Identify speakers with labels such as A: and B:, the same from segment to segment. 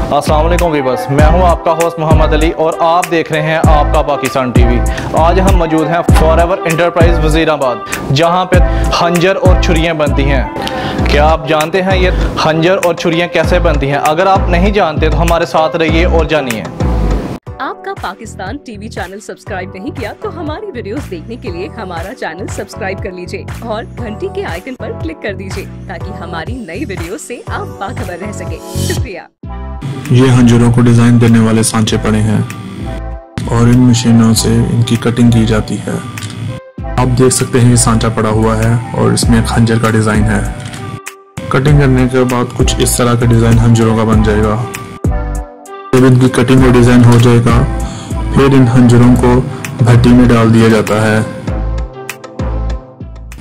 A: अस्सलाम वालेकुम वीवर्स, मैं हूं आपका होस्ट मोहम्मद अली और आप देख रहे हैं आपका पाकिस्तान टीवी। आज हम मौजूद हैं फॉरएवर एंटरप्राइज वजीराबाद, जहां पे खंजर और छुरियां बनती हैं। क्या आप जानते हैं ये खंजर और छुरियां कैसे बनती हैं? अगर आप नहीं जानते तो हमारे साथ रहिए और जानिए।
B: आपका पाकिस्तान टीवी चैनल सब्सक्राइब नहीं किया तो हमारी वीडियोस देखने के लिए हमारा चैनल सब्सक्राइब कर लीजिए और घंटी के आइकन पर क्लिक कर दीजिए ताकि हमारी नई वीडियोस से आप बाखबर रह सके। शुक्रिया।
C: ये खंजरों को डिजाइन देने वाले सांचे पड़े हैं और इन मशीनों से इनकी कटिंग की जाती है। आप देख सकते हैं ये सांचा पड़ा हुआ है और इसमें खंजर का डिजाइन है। कटिंग करने के बाद कुछ इस तरह का डिजाइन खंजरों का बन जाएगा। जब इनकी कटिंग और डिजाइन हो जाएगा फिर इन खंजरों को भट्टी में डाल दिया जाता है।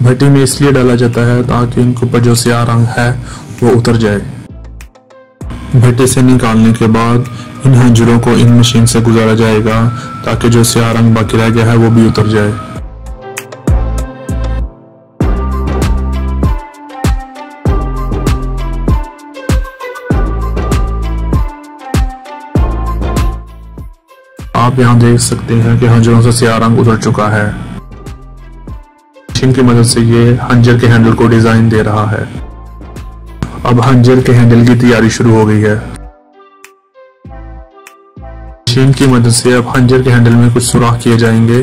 C: भट्टी में इसलिए डाला जाता है ताकि इनके ऊपर जो स्याह रंग है वो उतर जाए। भट्टी से निकालने के बाद इन खंजरों को इन मशीन से गुजारा जाएगा ताकि जो स्याह रंग बाकी रह गया है वो भी उतर जाए। आप यहाँ देख सकते हैं कि खंजरों से स्याह रंग उतर चुका है। मशीन की मदद से ये खंजर के हैंडल को डिजाइन दे रहा है। अब खंजर के हैंडल की तैयारी शुरू हो गई है। मशीन की मदद से अब खंजर के हैंडल में कुछ सुराख किए जाएंगे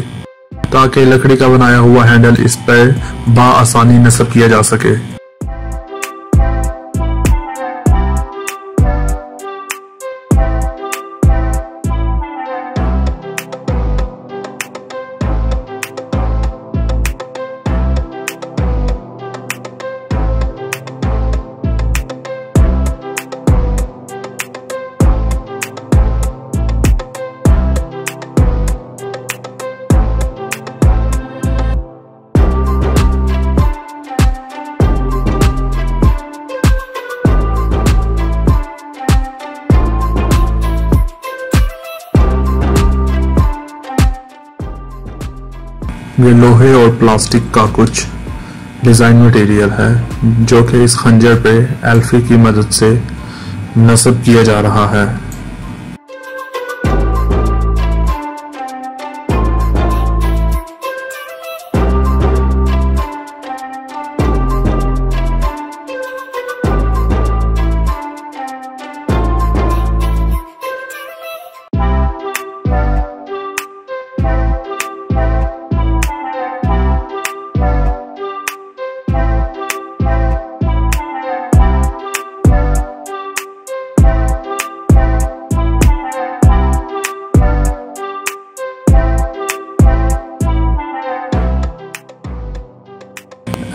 C: ताकि लकड़ी का बनाया हुआ हैंडल इस पर बआसानी नस्ब किया जा सके। ये लोहे और प्लास्टिक का कुछ डिजाइन मटेरियल है जो कि इस खंजर पे एल्फी की मदद से नस्ब किया जा रहा है।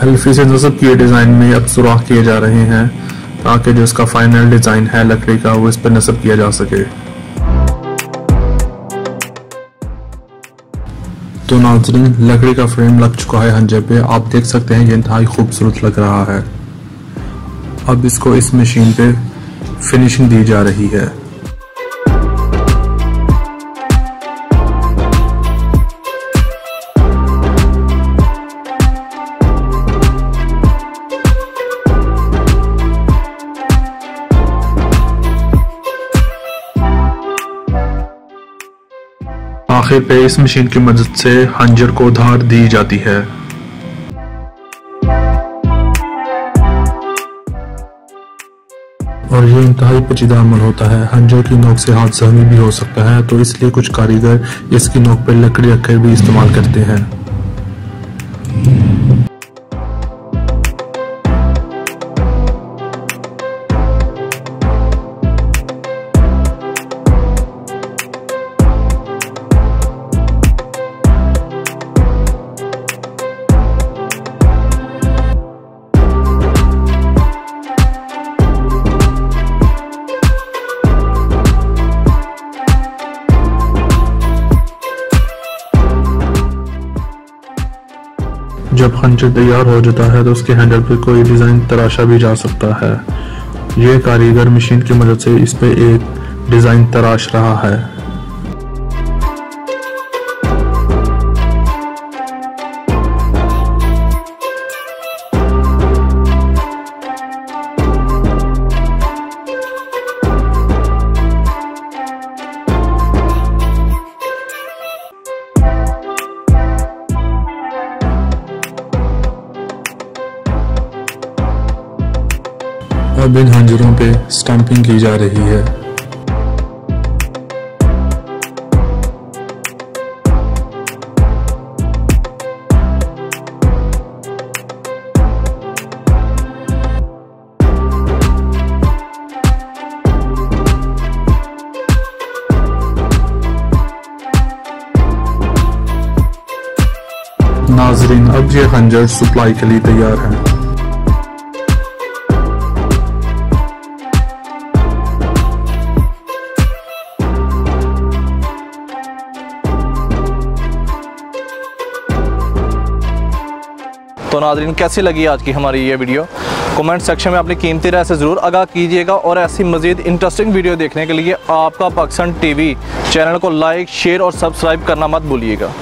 C: एल्फी से नस्ब किए डिजाइन में अब सुराख किए जा रहे हैं ताकि जो इसका फाइनल डिजाइन है लकड़ी का वो इस पर नस्ब किया जा सके। तो नाज़रीन, लकड़ी का फ्रेम लग चुका है खंजर पे। आप देख सकते हैं ये इंतहाई खूबसूरत लग रहा है। अब इसको इस मशीन पे फिनिशिंग दी जा रही है। आखिर पे इस मशीन की मदद से खंजर को धार दी जाती है। और ये इंतहाई पेचीदा अमल होता है। खंजर की नोक से हाथ जख्मी भी हो सकता है, तो इसलिए कुछ कारीगर इसकी नोक पर लकड़ी रखकर भी इस्तेमाल करते हैं। जब खंजर तैयार हो जाता है तो उसके हैंडल पे कोई डिजाइन तराशा भी जा सकता है। ये कारीगर मशीन की मदद से इस पे एक डिजाइन तराश रहा है। अब इन खंजरों पे स्टैंपिंग की जा रही है। नाज़रीन, अब ये खंजर सप्लाई के लिए तैयार है।
A: तो नाज़रीन, कैसी लगी आज की हमारी ये वीडियो? कमेंट सेक्शन में अपनी कीमती राय से ज़रूर आगाह कीजिएगा और ऐसी मज़ीद इंटरेस्टिंग वीडियो देखने के लिए आपका पाकिस्तान टीवी चैनल को लाइक, शेयर और सब्सक्राइब करना मत भूलिएगा।